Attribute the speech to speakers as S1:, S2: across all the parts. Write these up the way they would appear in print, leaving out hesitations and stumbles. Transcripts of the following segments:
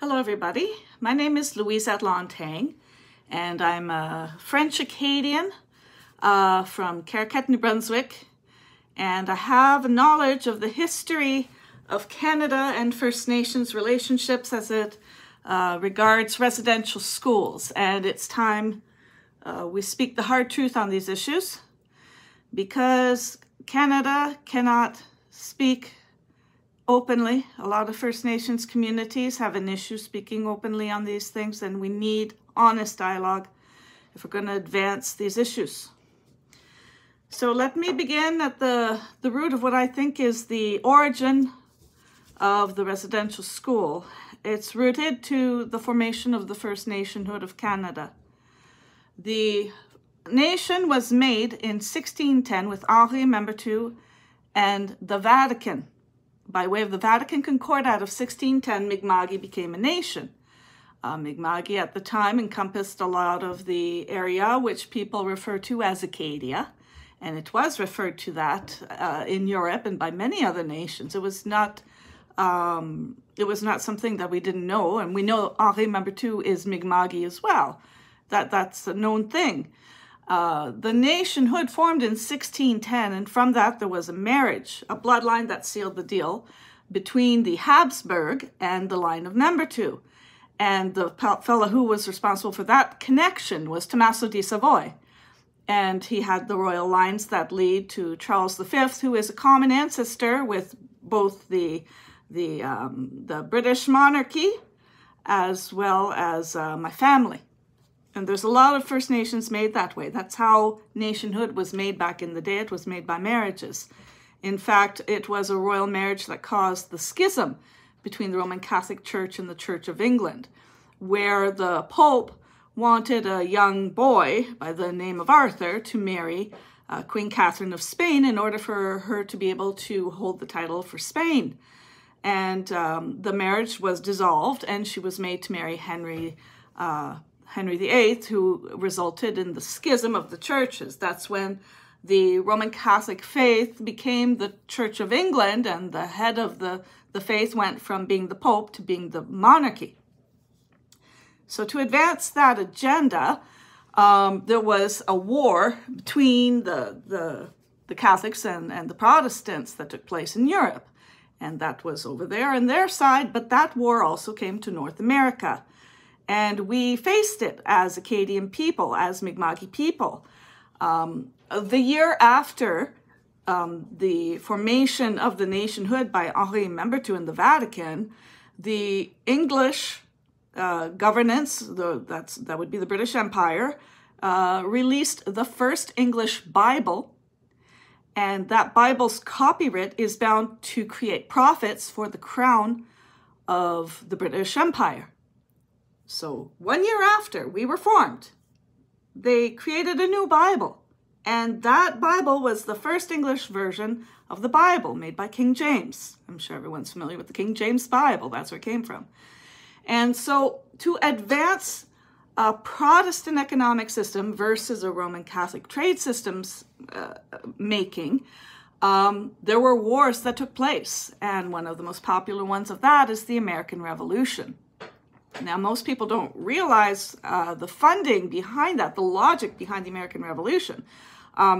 S1: Hello everybody, my name is Louise Atlan-Tang and I'm a French Acadian from Caracat, New Brunswick, and I have a knowledge of the history of Canada and First Nations relationships as it regards residential schools, and it's time we speak the hard truth on these issues because Canada cannot speak openly. A lot of First Nations communities have an issue speaking openly on these things, and we need honest dialogue if we're going to advance these issues. So let me begin at the root of what I think is the origin of the residential school. It's rooted to the formation of the First Nationhood of Canada. The nation was made in 1610 with Acadia Métis and the Vatican. By way of the Vatican Concordat of 1610, Mi'kmaq became a nation. Mi'kmaq at the time encompassed a lot of the area which people refer to as Acadia, and it was referred to that in Europe and by many other nations. It was not something that we didn't know, and we know Acadia Métis is Mi'kmaq as well. That's a known thing. The nationhood formed in 1610, and from that there was a marriage, a bloodline that sealed the deal between the Habsburg and the line of Métis. And the fellow who was responsible for that connection was Tommaso di Savoy. And he had the royal lines that lead to Charles V, who is a common ancestor with both the British monarchy as well as my family. And there's a lot of First Nations made that way. That's how nationhood was made back in the day. It was made by marriages. In fact, it was a royal marriage that caused the schism between the Roman Catholic Church and the Church of England, where the Pope wanted a young boy by the name of Arthur to marry Queen Catherine of Spain in order for her to be able to hold the title for Spain. And the marriage was dissolved, and she was made to marry Henry VIII, who resulted in the schism of the churches. That's when the Roman Catholic faith became the Church of England, and the head of the faith went from being the Pope to being the monarchy. So to advance that agenda, there was a war between the Catholics and the Protestants that took place in Europe. And that was over there on their side, but that war also came to North America. And we faced it as Acadian people, as Mi'kmaq people. The year after the formation of the nationhood by Acadia Métis in the Vatican, the English governance, that would be the British Empire, released the first English Bible. And that Bible's copyright is bound to create profits for the crown of the British Empire. So 1 year after we were formed, they created a new Bible. And that Bible was the first English version of the Bible made by King James. I'm sure everyone's familiar with the King James Bible. That's where it came from. And so to advance a Protestant economic system versus a Roman Catholic trade systems making, there were wars that took place. And one of the most popular ones of that is the American Revolution. Now, most people don't realize the funding behind that, the logic behind the American Revolution.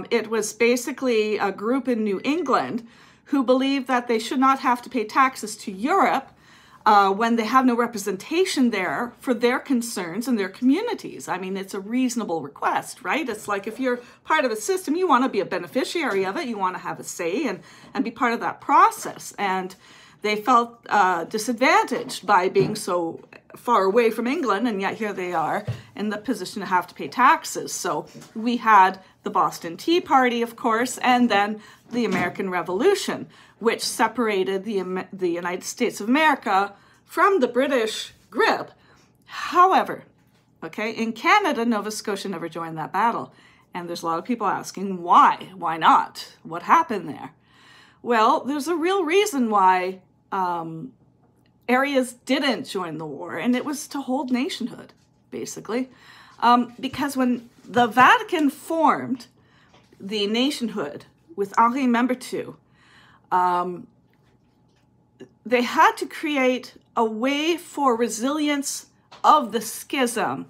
S1: It was basically a group in New England who believed that they should not have to pay taxes to Europe when they have no representation there for their concerns and their communities. I mean, it's a reasonable request, right? It's like if you're part of a system, you want to be a beneficiary of it, you want to have a say and be part of that process. And they felt disadvantaged by being so far away from England, and yet here they are in the position to have to pay taxes. So we had the Boston Tea Party, of course, and then the American Revolution, which separated the United States of America from the British grip. However, okay, in Canada, Nova Scotia never joined that battle. And there's a lot of people asking why? Why not? What happened there? Well, there's a real reason why areas didn't join the war, and it was to hold nationhood, basically. Because when the Vatican formed the nationhood with Acadia Métis, they had to create a way for resilience of the schism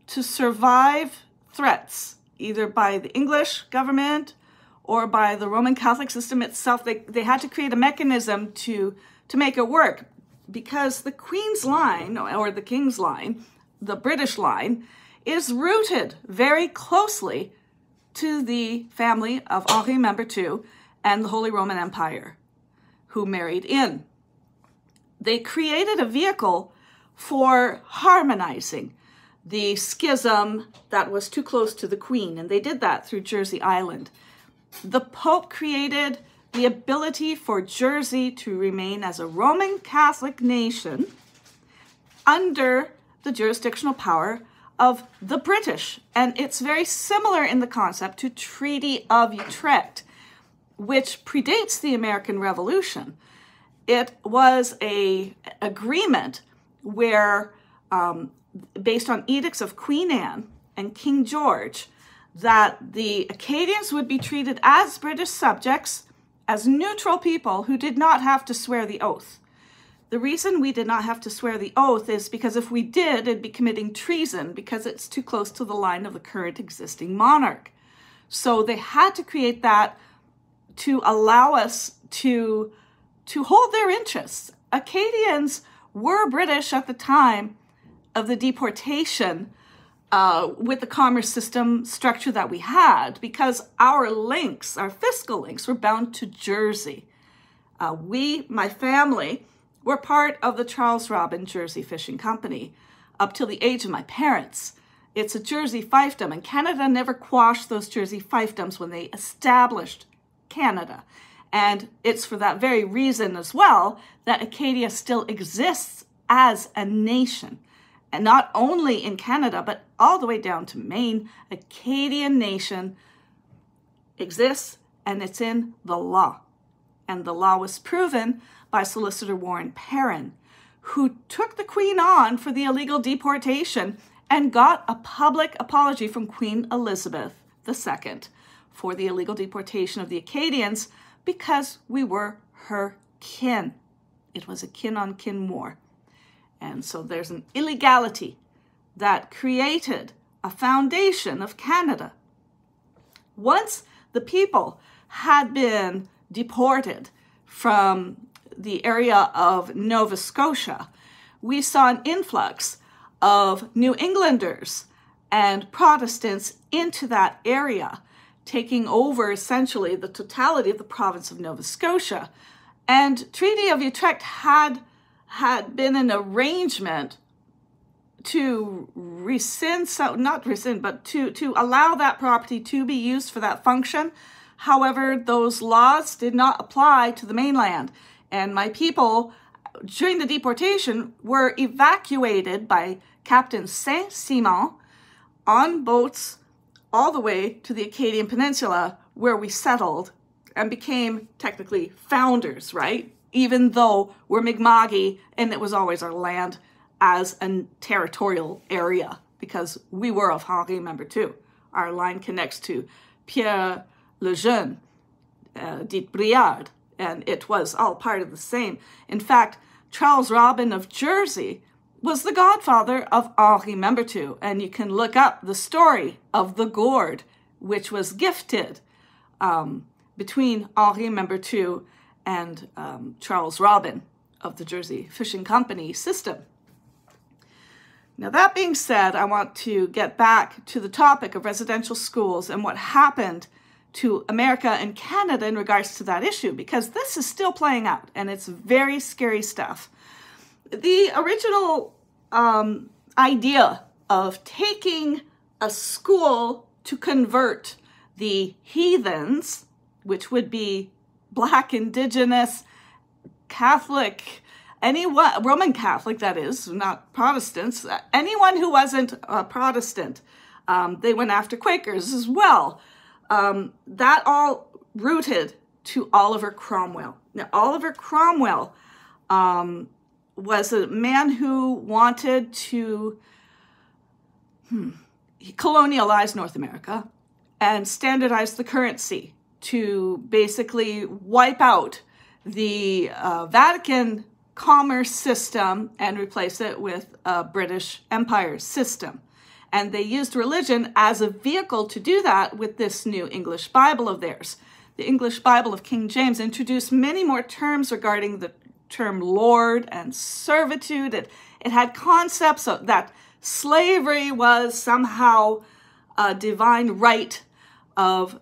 S1: to survive threats, either by the English government or by the Roman Catholic system itself. They had to create a mechanism to make it work, because the Queen's line, or the King's line, the British line, is rooted very closely to the family of Henri Member II and the Holy Roman Empire, who married in. They created a vehicle for harmonizing the schism that was too close to the Queen, and they did that through Jersey Island. The Pope created the ability for Jersey to remain as a Roman Catholic nation under the jurisdictional power of the British. And it's very similar in the concept to Treaty of Utrecht, which predates the American Revolution. It was an agreement where, based on edicts of Queen Anne and King George, that the Acadians would be treated as British subjects, as neutral people who did not have to swear the oath. The reason we did not have to swear the oath is because if we did, it'd be committing treason, because it's too close to the line of the current existing monarch. So they had to create that to allow us to hold their interests. Acadians were British at the time of the deportation, with the commerce system structure that we had, because our links, our fiscal links, were bound to Jersey. My family, were part of the Charles Robin Jersey Fishing Company up till the age of my parents. It's a Jersey fiefdom, and Canada never quashed those Jersey fiefdoms when they established Canada. And it's for that very reason as well that Acadia still exists as a nation. And not only in Canada, but all the way down to Maine, Acadian nation exists, and it's in the law. And the law was proven by Solicitor Warren Perrin, who took the Queen on for the illegal deportation and got a public apology from Queen Elizabeth II for the illegal deportation of the Acadians, because we were her kin. It was a kin-on-kin war. And so there's an illegality that created a foundation of Canada. Once the people had been deported from the area of Nova Scotia, we saw an influx of New Englanders and Protestants into that area, taking over essentially the totality of the province of Nova Scotia. And Treaty of Utrecht had been an arrangement to rescind, to allow that property to be used for that function. However, those laws did not apply to the mainland. And my people, during the deportation, were evacuated by Captain Saint-Simon on boats all the way to the Acadian Peninsula, where we settled and became technically founders, right? Even though we're Mi'kma'ki, and it was always our land as a territorial area, because we were of Henri Member II. Our line connects to Pierre le Jeune, dit Briard, and it was all part of the same. In fact, Charles Robin of Jersey was the godfather of Henri Member II, and you can look up the story of the gourd, which was gifted between Henri Member II and Charles Robin of the Jersey Fishing Company system. Now, that being said, I want to get back to the topic of residential schools and what happened to America and Canada in regards to that issue, because this is still playing out, and it's very scary stuff. The original idea of taking a school to convert the heathens, which would be Black, Indigenous, Catholic, anyone, Roman Catholic, that is, not Protestants, anyone who wasn't a Protestant. They went after Quakers as well. That all rooted to Oliver Cromwell. Now, Oliver Cromwell was a man who wanted to colonialize North America and standardize the currency to basically wipe out the Vatican commerce system and replace it with a British Empire system. And they used religion as a vehicle to do that with this new English Bible of theirs. The English Bible of King James introduced many more terms regarding the term Lord and servitude. It had concepts of that slavery was somehow a divine right of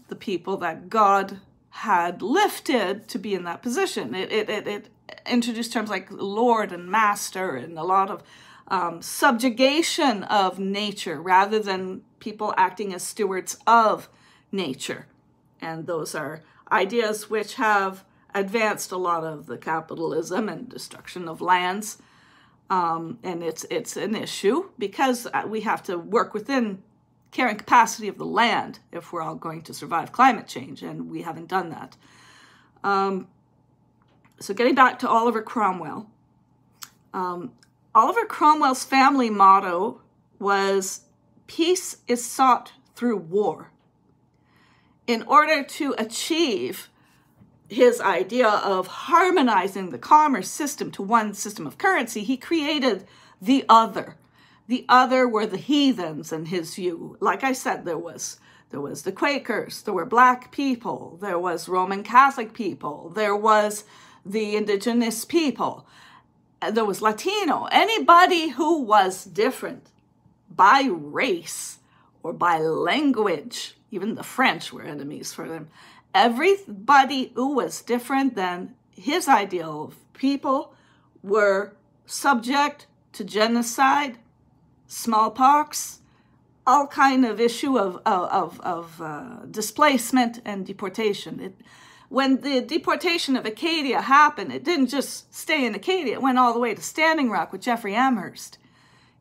S1: the people that God had lifted to be in that position. It introduced terms like Lord and Master and a lot of subjugation of nature rather than people acting as stewards of nature. And those are ideas which have advanced a lot of the capitalism and destruction of lands. And it's an issue because we have to work within carrying capacity of the land if we're all going to survive climate change, and we haven't done that. So getting back to Oliver Cromwell. Oliver Cromwell's family motto was, "Peace is sought through war." In order to achieve his idea of harmonizing the commerce system to one system of currency, he created the other. The other were the heathens in his view. Like I said, there was the Quakers, there were Black people, there was Roman Catholic people, there was the indigenous people, there was Latino, anybody who was different by race or by language. Even the French were enemies for them. Everybody who was different than his ideal of people were subject to genocide, smallpox, all kind of issue of displacement and deportation. When the deportation of Acadia happened, it didn't just stay in Acadia. It went all the way to Standing Rock with Jeffrey Amherst.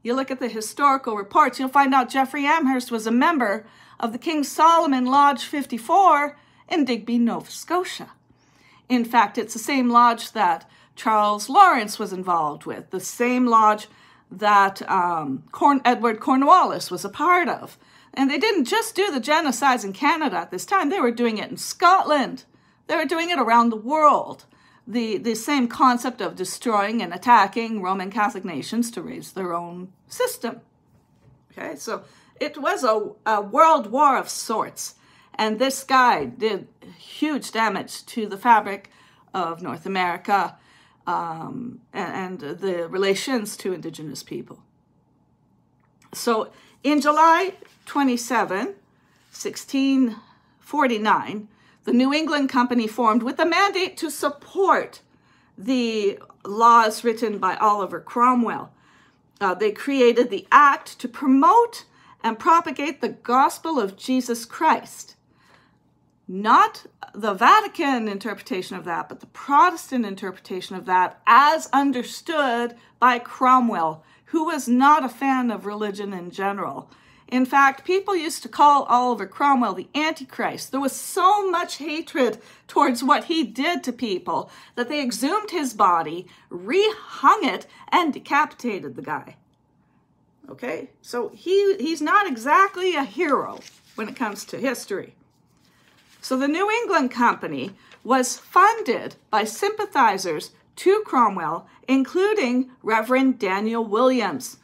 S1: You look at the historical reports, you'll find out Jeffrey Amherst was a member of the King Solomon Lodge 54 in Digby, Nova Scotia. In fact, it's the same lodge that Charles Lawrence was involved with, the same lodge that Edward Cornwallis was a part of. And they didn't just do the genocides in Canada at this time, they were doing it in Scotland. They were doing it around the world. The same concept of destroying and attacking Roman Catholic nations to raise their own system. Okay, so it was a world war of sorts. And this guy did huge damage to the fabric of North America and the relations to Indigenous people. So in July 27, 1649, the New England Company formed with the mandate to support the laws written by Oliver Cromwell. They created the Act to promote and propagate the gospel of Jesus Christ. Not the Vatican interpretation of that, but the Protestant interpretation of that as understood by Cromwell, who was not a fan of religion in general. In fact, people used to call Oliver Cromwell the Antichrist. There was so much hatred towards what he did to people that they exhumed his body, rehung it, and decapitated the guy. Okay, so he's not exactly a hero when it comes to history. So the New England Company was funded by sympathizers to Cromwell, including Reverend Daniel Williams,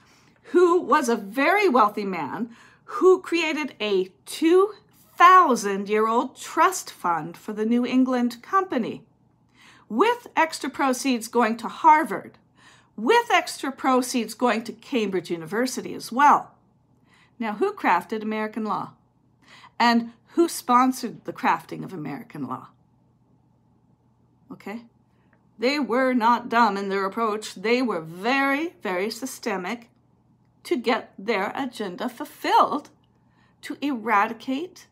S1: who was a very wealthy man who created a 2,000-year-old trust fund for the New England Company, with extra proceeds going to Harvard, with extra proceeds going to Cambridge University as well. Now, who crafted American law? And who sponsored the crafting of American law? Okay? They were not dumb in their approach. They were very, very systemic to get their agenda fulfilled, to eradicate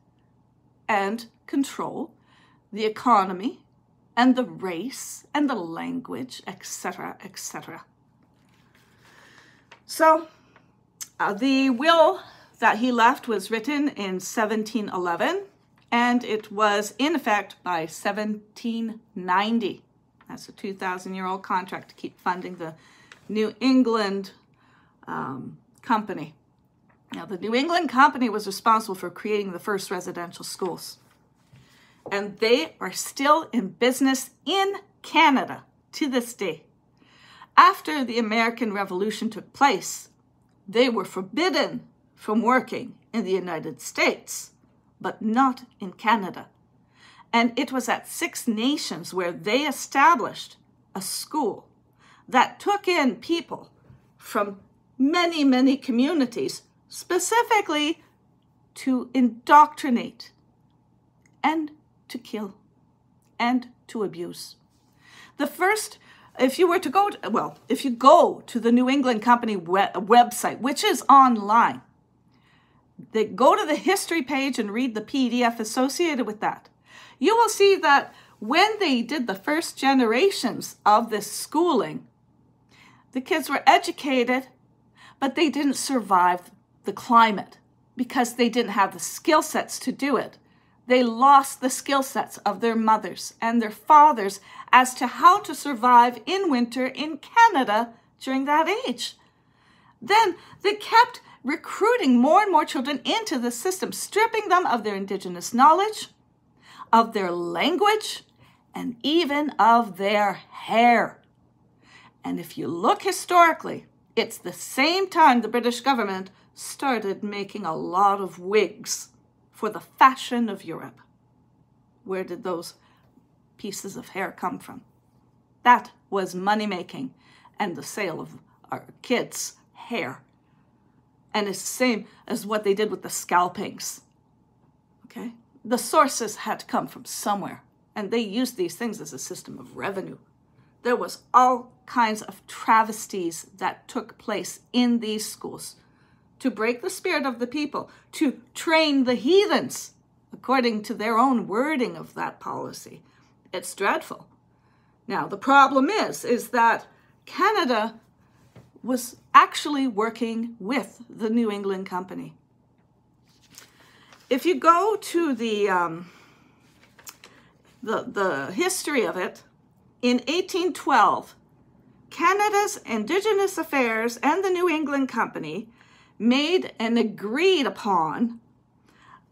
S1: and control the economy and the race and the language, etc., etc. So the will that he left was written in 1711, and it was in effect by 1790. That's a 2,000-year-old contract to keep funding the New England Company. Now, the New England Company was responsible for creating the first residential schools. and they are still in business in Canada to this day. After the American Revolution took place, they were forbidden from working in the United States, but not in Canada. And it was at Six Nations where they established a school that took in people from many, many communities, specifically to indoctrinate and to kill and to abuse. The first, if you go to the New England Company website, which is online, they go to the history page and read the PDF associated with that. You will see that when they did the first generations of this schooling, the kids were educated, but they didn't survive the climate because they didn't have the skill sets to do it. They lost the skill sets of their mothers and their fathers as to how to survive in winter in Canada during that age. Then they kept recruiting more and more children into the system, stripping them of their Indigenous knowledge, of their language, and even of their hair. And if you look historically, it's the same time the British government started making a lot of wigs for the fashion of Europe. Where did those pieces of hair come from? That was money-making and the sale of our kids' hair. And it's the same as what they did with the scalpings. Okay? The sources had to come from somewhere, and they used these things as a system of revenue. There was all kinds of travesties that took place in these schools to break the spirit of the people, to train the heathens, according to their own wording of that policy. It's dreadful. Now, the problem is that Canada was actually working with the New England Company. If you go to the history of it, in 1812, Canada's Indigenous Affairs and the New England Company made and agreed upon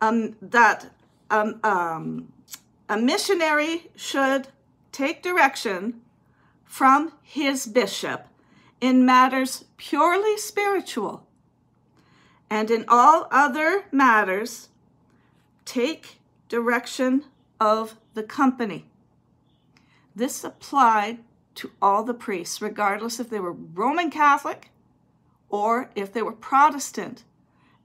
S1: that a missionary should take direction from his bishop in matters purely spiritual, and in all other matters, take direction of the company. This applied to all the priests, regardless if they were Roman Catholic or if they were Protestant,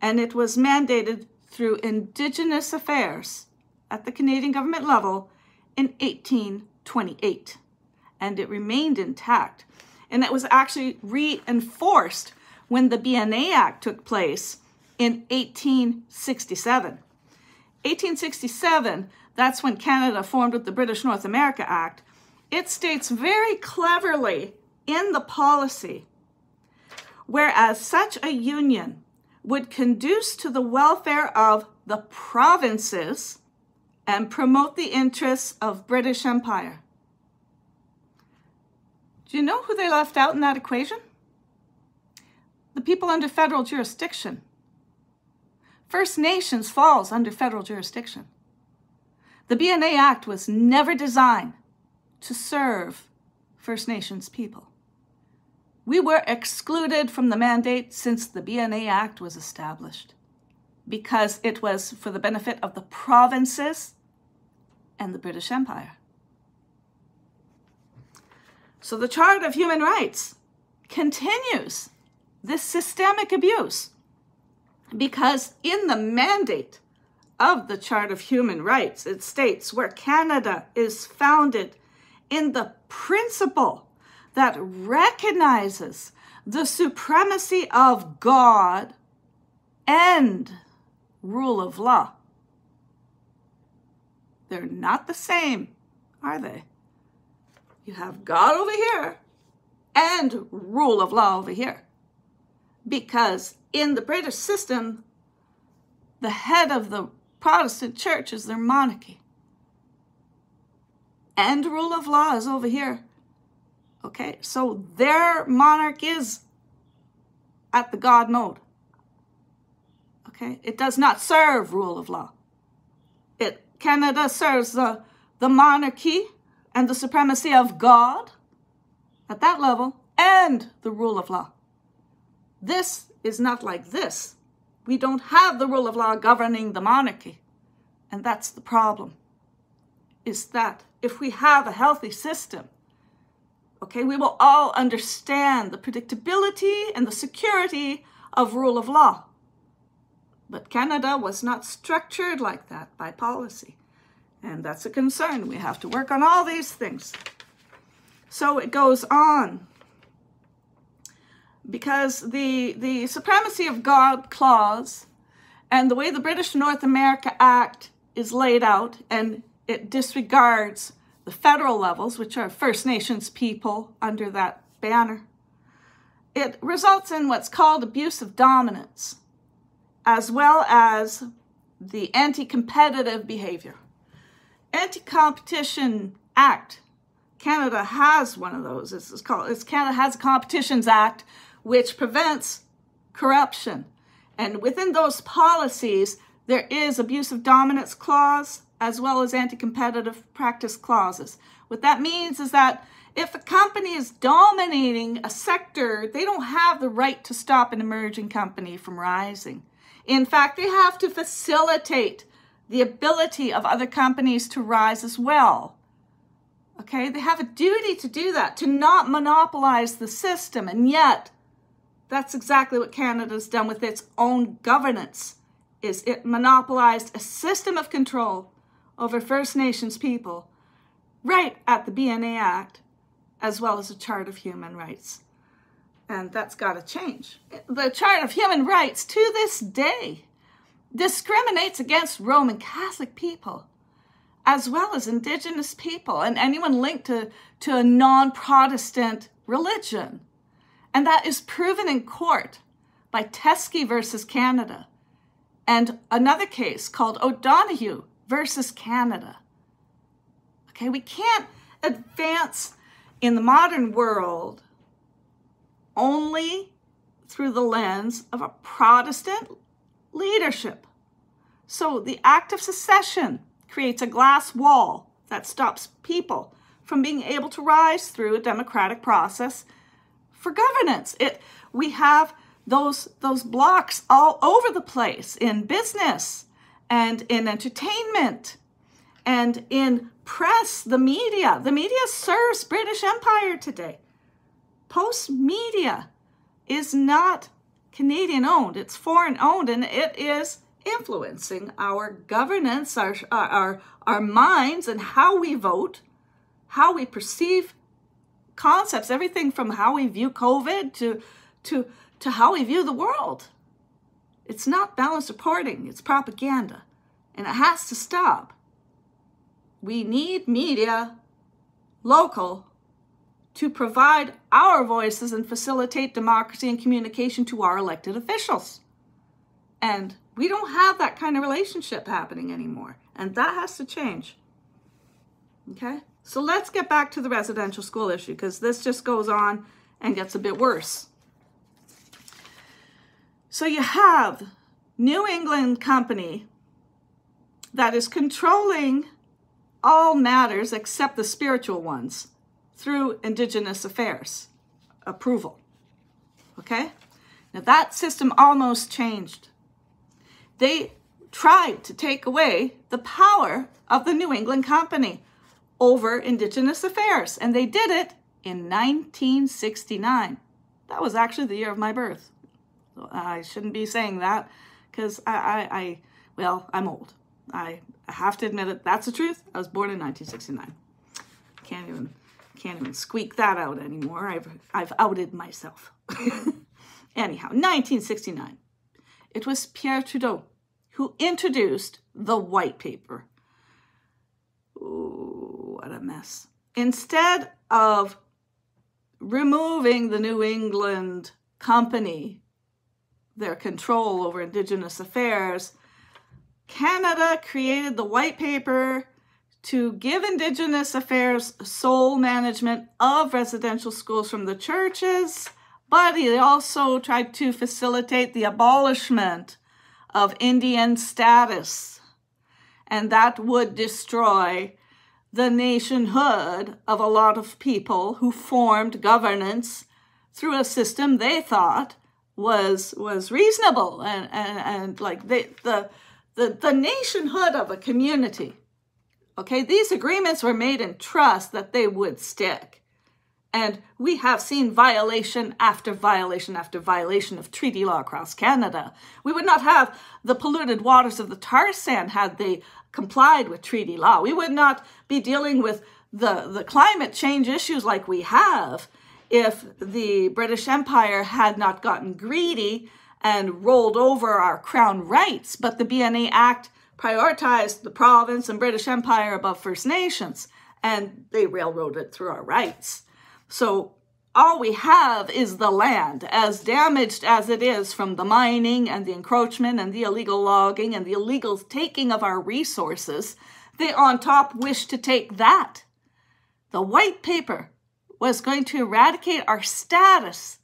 S1: and it was mandated through Indigenous Affairs at the Canadian government level in 1828, and it remained intact. And it was actually reinforced when the BCNA Act took place in 1867. 1867, that's when Canada formed with the British North America Act. It states very cleverly in the policy, whereas such a union would conduce to the welfare of the provinces and promote the interests of British Empire. Do you know who they left out in that equation? The people under federal jurisdiction. First Nations falls under federal jurisdiction. The BCNA Act was never designed to serve First Nations people. We were excluded from the mandate since the BCNA Act was established because it was for the benefit of the provinces and the British Empire. So the Charter of Human Rights continues this systemic abuse because in the mandate of the Charter of Human Rights, it states where Canada is founded in the principle that recognizes the supremacy of God and rule of law. They're not the same, are they? You have God over here and rule of law over here. Because in the British system, the head of the Protestant church is their monarchy. And rule of law is over here. Okay, so their monarch is at the God mode. Okay, it does not serve rule of law. It Canada serves the monarchy and the supremacy of God at that level, and the rule of law. This is not like this. We don't have the rule of law governing the monarchy. And that's the problem, is that if we have a healthy system, okay, we will all understand the predictability and the security of rule of law. But Canada was not structured like that by policy. And that's a concern. We have to work on all these things. So it goes on. Because the Supremacy of God clause and the way the British North America Act is laid out, and it disregards the federal levels, which are First Nations people under that banner, it results in what's called abuse of dominance, as well as the anti-competitive behavior. Anti-Competition Act, Canada has one of those. Canada has a Competitions Act, which prevents corruption. And within those policies, there is abuse of dominance clause as well as anti-competitive practice clauses. What that means is that if a company is dominating a sector, they don't have the right to stop an emerging company from rising. In fact, they have to facilitate the ability of other companies to rise as well. Okay, they have a duty to do that, to not monopolize the system, and yet that's exactly what Canada's done with its own governance, is it monopolized a system of control over First Nations people right at the BCNA Act, as well as the Charter of Human Rights. And that's got to change. The Charter of Human Rights, to this day, discriminates against Roman Catholic people, as well as Indigenous people and anyone linked to a non-Protestant religion. And that is proven in court by Teskey versus Canada and another case called O'Donoghue versus Canada. Okay, we can't advance in the modern world only through the lens of a Protestant leadership. So the Act of Secession creates a glass wall that stops people from being able to rise through a democratic process for governance. We have those blocks all over the place in business and in entertainment and in press, the media. The media serves British Empire today. Post media is not Canadian owned, it's foreign owned, and it is influencing our governance, our minds, and how we vote, how we perceive concepts, everything from how we view COVID to how we view the world. It's not balanced reporting, it's propaganda, and it has to stop. We need media, local, to provide our voices and facilitate democracy and communication to our elected officials. And we don't have that kind of relationship happening anymore, and that has to change. Okay? So let's get back to the residential school issue, because this just goes on and gets a bit worse. So you have New England Company that is controlling all matters except the spiritual ones through Indigenous Affairs approval. Okay? Now that system almost changed. They tried to take away the power of the New England Company over Indigenous Affairs, and they did it in 1969. That was actually the year of my birth. So I shouldn't be saying that, because well, I'm old. I have to admit it. That's the truth. I was born in 1969. Can't even squeak that out anymore. I've outed myself. Anyhow, 1969. It was Pierre Trudeau who introduced the white paper. Ooh, what a mess. Instead of removing the New England Company, their control over Indigenous Affairs, Canada created the white paper to give Indigenous Affairs sole management of residential schools from the churches, but he also tried to facilitate the abolishment of Indian status. and that would destroy the nationhood of a lot of people who formed governance through a system they thought was reasonable and like the nationhood of a community. Okay, these agreements were made in trust that they would stick. And we have seen violation after violation after violation of treaty law across Canada. We would not have the polluted waters of the tar sand had they complied with treaty law. We would not be dealing with the climate change issues like we have if the British Empire had not gotten greedy and rolled over our crown rights. But the BCNA Act prioritized the province and British Empire above First Nations, and they railroaded through our rights. So all we have is the land, as damaged as it is from the mining and the encroachment and the illegal logging and the illegal taking of our resources. They on top wish to take that. The white paper was going to eradicate our status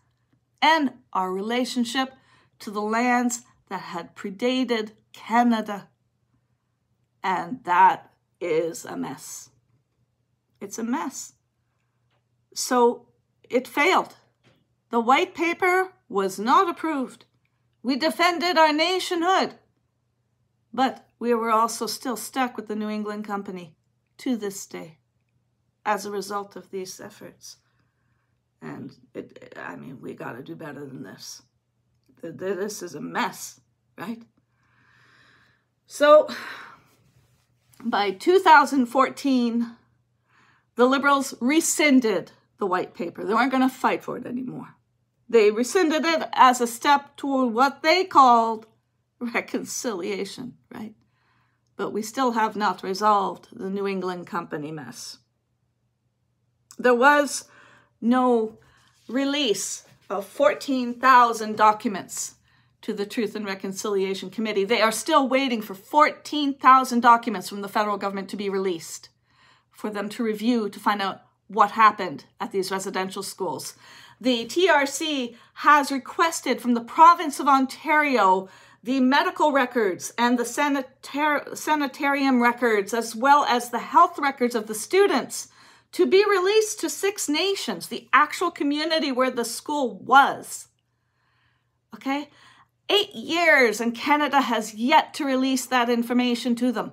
S1: and our relationship to the lands that had predated Canada. And that is a mess. It's a mess. So it failed. The white paper was not approved. We defended our nationhood, but we were also still stuck with the New England Company to this day as a result of these efforts. And we got to do better than this. This is a mess, right? So by 2014, the Liberals rescinded the white paper. They weren't going to fight for it anymore. They rescinded it as a step toward what they called reconciliation, right? But we still have not resolved the New England Company mess. There was no release of 14,000 documents to the Truth and Reconciliation Committee. They are still waiting for 14,000 documents from the federal government to be released for them to review to find out what happened at these residential schools. The TRC has requested from the province of Ontario the medical records and the sanitarium records, as well as the health records of the students, to be released to Six Nations, the actual community where the school was. Okay? 8 years and Canada has yet to release that information to them.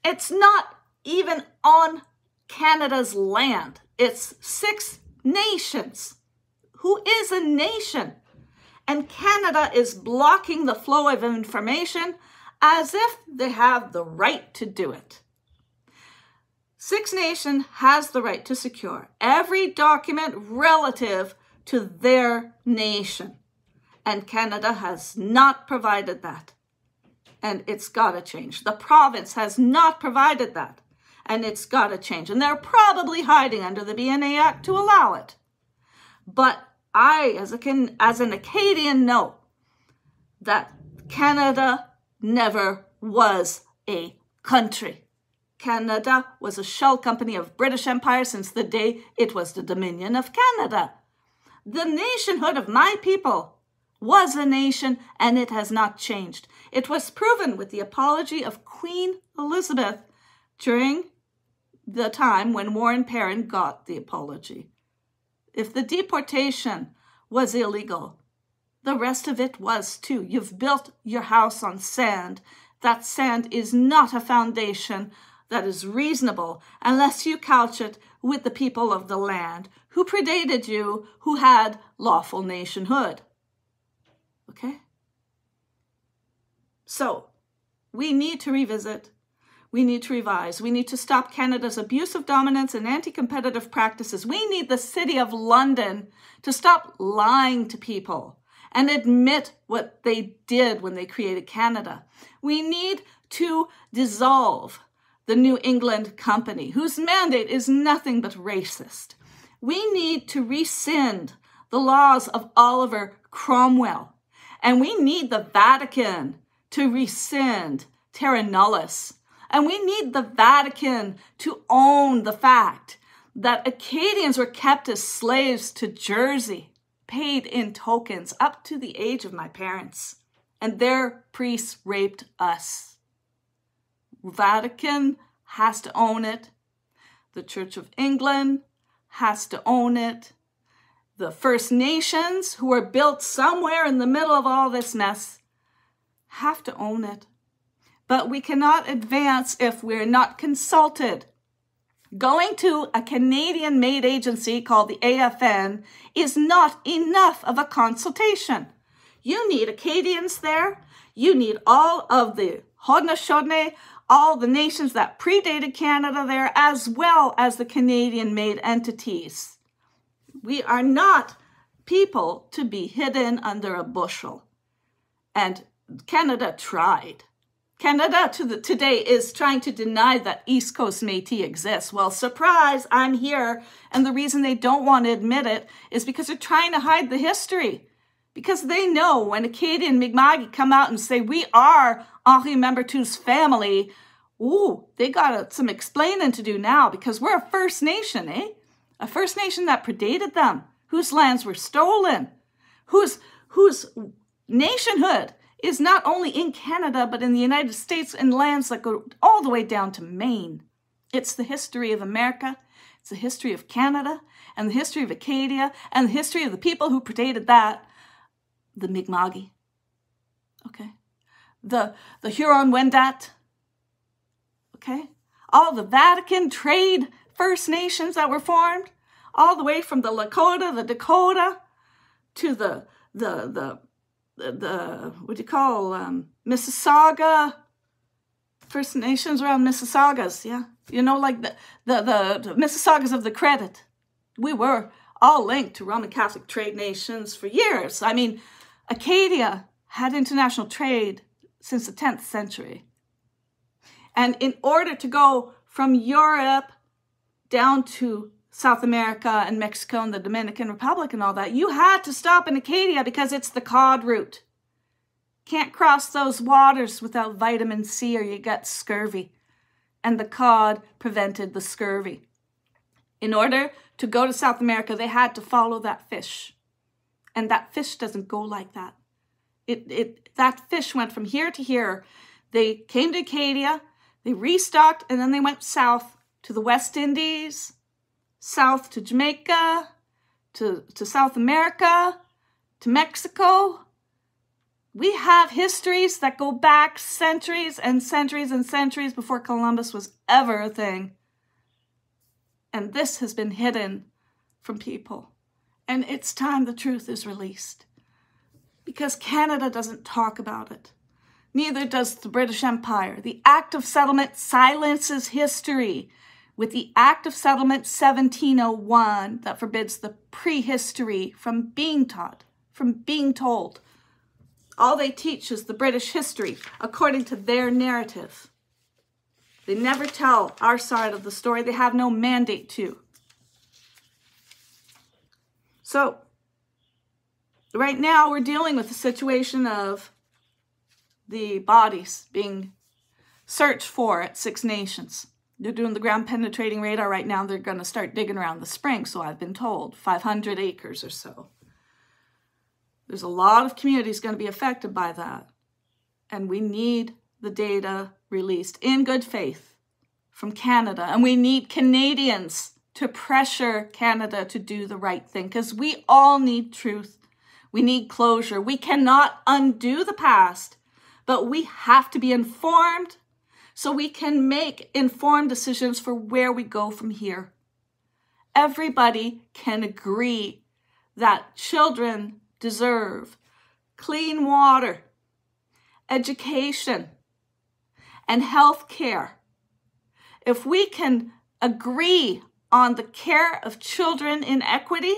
S1: It's not even on Canada's land. It's Six Nations. Who is a nation? And Canada is blocking the flow of information as if they have the right to do it. Six Nation has the right to secure every document relative to their nation. And Canada has not provided that. And it's got to change. The province has not provided that. And it's got to change. And they're probably hiding under the BCNA Act to allow it. But I, as an Acadian, know that Canada never was a country. Canada was a shell company of British Empire since the day it was the Dominion of Canada. The nationhood of my people was a nation, and it has not changed. It was proven with the apology of Queen Elizabeth during the time when Warren Perrin got the apology. If the deportation was illegal, the rest of it was too. You've built your house on sand. That sand is not a foundation that is reasonable unless you couch it with the people of the land who predated you, who had lawful nationhood. Okay? So, we need to revisit. We need to revise. We need to stop Canada's abuse of dominance and anti-competitive practices. We need the City of London to stop lying to people and admit what they did when they created Canada. We need to dissolve the New England Company, whose mandate is nothing but racist. We need to rescind the laws of Oliver Cromwell. And we need the Vatican to rescind Terra Nullius. And we need the Vatican to own the fact that Acadians were kept as slaves to Jersey, paid in tokens up to the age of my parents. And their priests raped us. Vatican has to own it. The Church of England has to own it. The First Nations, who are built somewhere in the middle of all this mess, have to own it. But we cannot advance if we're not consulted. Going to a Canadian-made agency called the AFN is not enough of a consultation. You need Acadians there. You need all of the Haudenosaunee, all the nations that predated Canada there, as well as the Canadian-made entities. We are not people to be hidden under a bushel. And Canada tried. Canada today is trying to deny that East Coast Métis exists. Well, surprise, I'm here. And the reason they don't want to admit it is because they're trying to hide the history. Because they know when Acadian Mi'kmaq come out and say, we are Henri Membertou's family, ooh, they got some explaining to do now because we're a First Nation, eh? A First Nation that predated them, whose lands were stolen, whose nationhood is not only in Canada, but in the United States and lands that go all the way down to Maine. It's the history of America, it's the history of Canada, and the history of Acadia, and the history of the people who predated that, the Mi'kmaq, okay? The Huron-Wendat, okay? All the Vatican trade First Nations that were formed, all the way from the Lakota, the Dakota, to the what do you call, Mississauga, First Nations around Mississaugas, yeah? You know, like the Mississaugas of the Credit. We were all linked to Roman Catholic trade nations for years. I mean, Acadia had international trade since the 10th century. And in order to go from Europe down to South America and Mexico and the Dominican Republic and all that, you had to stop in Acadia because it's the cod route. Can't cross those waters without vitamin C or you get scurvy. And the cod prevented the scurvy. In order to go to South America, they had to follow that fish. And that fish doesn't go like that. That fish went from here to here. They came to Acadia, they restocked, and then they went south to the West Indies, south to Jamaica, to South America, to Mexico. We have histories that go back centuries and centuries and centuries before Columbus was ever a thing. And this has been hidden from people. And it's time the truth is released. Because Canada doesn't talk about it. Neither does the British Empire. The Act of Settlement silences history with the Act of Settlement 1701 that forbids the prehistory from being taught, from being told. All they teach is the British history according to their narrative. They never tell our side of the story. They have no mandate to. So, right now we're dealing with the situation of the bodies being searched for at Six Nations. They're doing the ground penetrating radar right now. They're going to start digging around the spring, so I've been told, 500 acres or so. There's a lot of communities going to be affected by that. And we need the data released in good faith from Canada. And we need Canadians to pressure Canada to do the right thing because we all need truth. We need closure. We cannot undo the past, but we have to be informed so we can make informed decisions for where we go from here. Everybody can agree that children deserve clean water, education, and health care. If we can agree on the care of children in equity,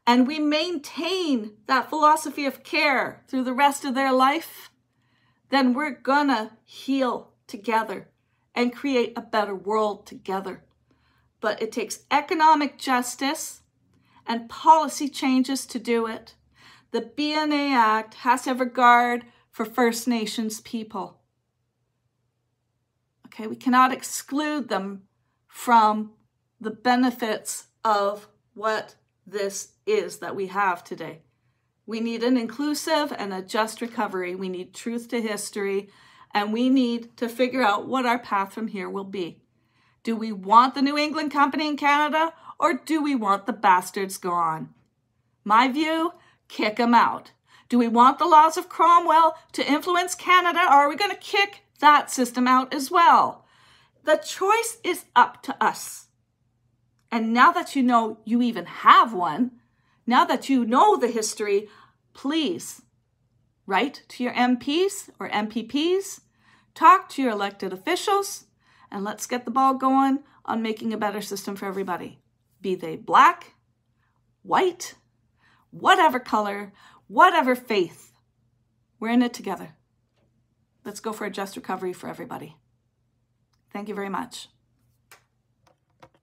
S1: and we maintain that philosophy of care through the rest of their life, then we're gonna heal together and create a better world together. But it takes economic justice and policy changes to do it. The BCNA Act has to have regard for First Nations people. Okay, we cannot exclude them from the benefits of what this is that we have today. We need an inclusive and a just recovery. We need truth to history, and we need to figure out what our path from here will be. Do we want the New England Company in Canada, or do we want the bastards gone? My view, kick them out. Do we want the laws of Cromwell to influence Canada, or are we going to kick that system out as well? The choice is up to us. And now that you know you even have one, now that you know the history, please write to your MPs or MPPs, talk to your elected officials, and let's get the ball going on making a better system for everybody. Be they black, white, whatever color, whatever faith. We're in it together. Let's go for a just recovery for everybody. Thank you very much.